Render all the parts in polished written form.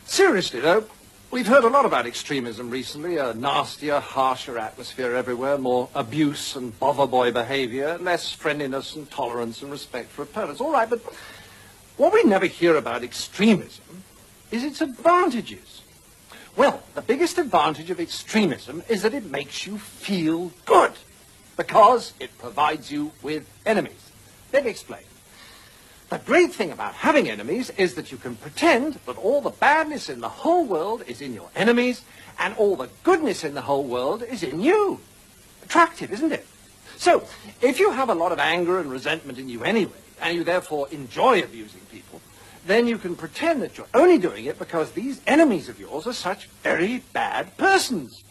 Seriously, though, we've heard a lot about extremism recently. A nastier, harsher atmosphere everywhere, more abuse and bother-boy behavior, less friendliness and tolerance and respect for opponents. All right, but what we never hear about extremism is its advantages. Well, the biggest advantage of extremism is that it makes you feel good, because it provides you with enemies. Let me explain. The great thing about having enemies is that you can pretend that all the badness in the whole world is in your enemies and all the goodness in the whole world is in you. Attractive, isn't it? So, if you have a lot of anger and resentment in you anyway, and you therefore enjoy abusing people, then you can pretend that you're only doing it because these enemies of yours are such very bad persons.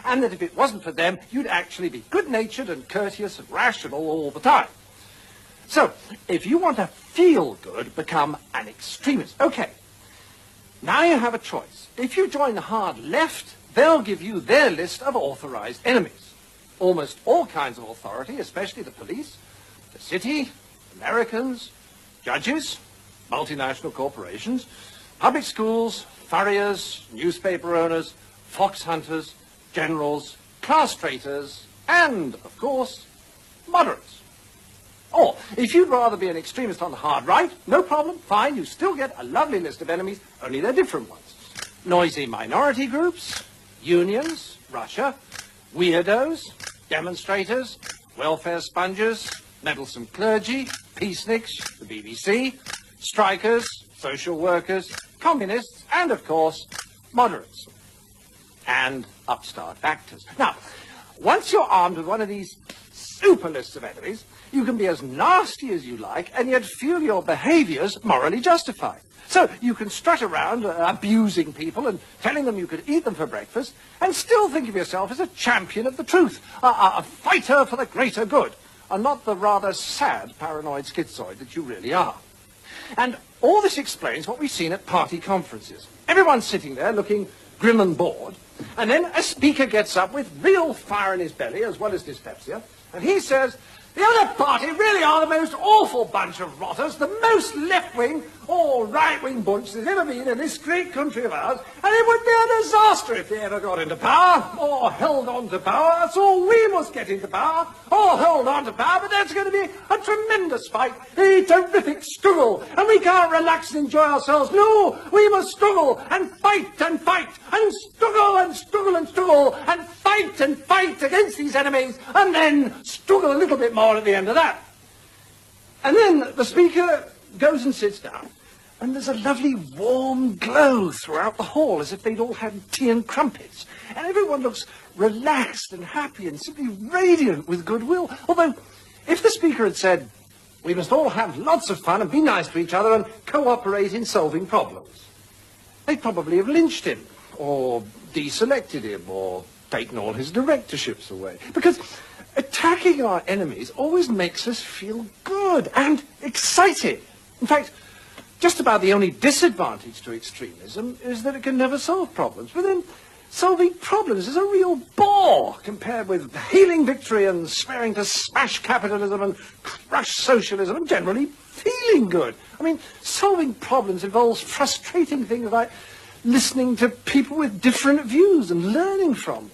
And that if it wasn't for them, you'd actually be good-natured and courteous and rational all the time. So, if you want to feel good, become an extremist. Okay, now you have a choice. If you join the hard left, they'll give you their list of authorized enemies. Almost all kinds of authority, especially the police, the city, Americans, judges, multinational corporations, public schools, furriers, newspaper owners, fox hunters, generals, class traitors, and, of course, moderates. Or, if you'd rather be an extremist on the hard right, no problem, fine, you still get a lovely list of enemies, only they're different ones. Noisy minority groups, unions, Russia, weirdos, demonstrators, welfare sponges, meddlesome clergy, peaceniks, the BBC, strikers, social workers, communists, and, of course, moderates. And upstart actors. Now, once you're armed with one of these super lists of enemies, you can be as nasty as you like and yet feel your behaviors morally justified. So you can strut around abusing people and telling them you could eat them for breakfast and still think of yourself as a champion of the truth, a fighter for the greater good, and not the rather sad paranoid schizoid that you really are. And all this explains what we've seen at party conferences. Everyone's sitting there looking grim and bored, and then a speaker gets up with real fire in his belly, as well as dyspepsia, and he says, "The other party really are the most awful bunch of rotters, the most left-wing or right-wing bunch there's ever been in this great country of ours, and it would be a disaster if they ever got into power, or held on to power. That's all we must get into power, or hold on to power, but that's going to be a tremendous fight, a terrific struggle, and we can't relax and enjoy ourselves. No, we must struggle and fight and fight, and struggle and struggle and struggle, and fight against these enemies, and then struggle a little bit more at the end of that." And then the speaker goes and sits down, and there's a lovely warm glow throughout the hall, as if they'd all had tea and crumpets. And everyone looks relaxed and happy and simply radiant with goodwill. Although, if the speaker had said, "We must all have lots of fun and be nice to each other and cooperate in solving problems," they'd probably have lynched him, or deselected him, or taken all his directorships away. Because attacking our enemies always makes us feel good and excited. In fact, just about the only disadvantage to extremism is that it can never solve problems. But then, solving problems is a real bore compared with hailing victory and swearing to smash capitalism and crush socialism and generally feeling good. I mean, solving problems involves frustrating things like listening to people with different views and learning from them.